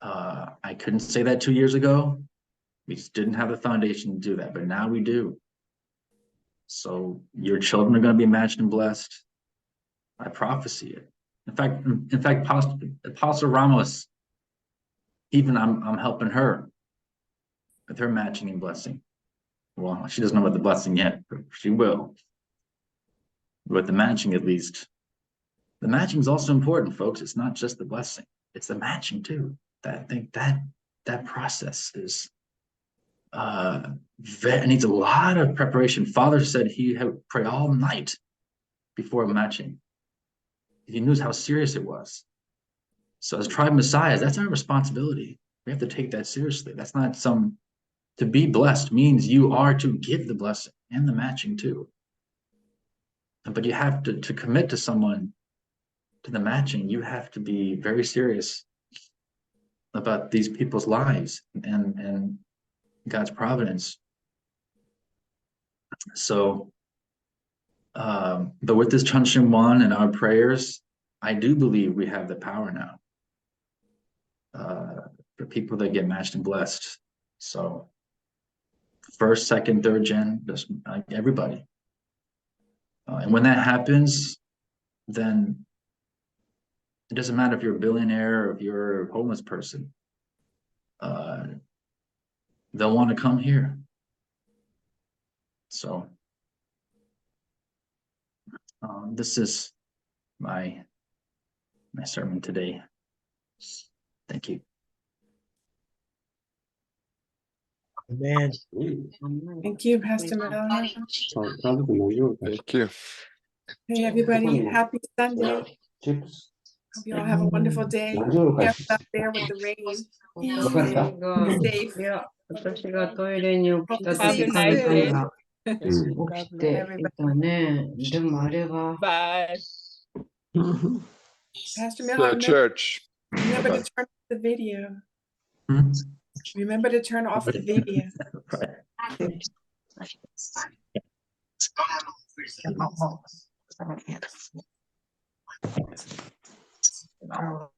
I couldn't say that 2 years ago. We just didn't have the foundation to do that, but now we do. So your children are going to be matched and blessed. I prophesy it. In fact, Apostle Ramos, even I'm helping her with her matching and blessing. Well, she doesn't know about the blessing yet, but she will. With the matching, at least. The matching is also important, folks. It's not just the blessing; it's the matching too. I think that process is it needs a lot of preparation. Father said he had pray all night before matching. He knew how serious it was. So as tribe messiahs, that's our responsibility. We have to take that seriously. That's not to be blessed means you are to give the blessing and the matching too. But you have to commit to someone, to the matching, you have to be very serious about these people's lives and God's providence. So, but with this Chuncheon one and our prayers, I do believe we have the power now for people that get matched and blessed. So, first, second, third gen, just like everybody. And when that happens, then it doesn't matter if you're a billionaire or if you're a homeless person. They'll want to come here. So this is my sermon today. Thank you. Man. Thank you, Pastor Miller. Thank you. Hey, everybody, happy Sunday. Hope you all have a wonderful day. Careful out there with the rain. Be safe. いや、私がトイレに起きた Have a 時 nice カメさん day. が起きていたね。でもあれは。Bye. Pastor Miller, Church. remember to turn off the video. Remember to turn off the video.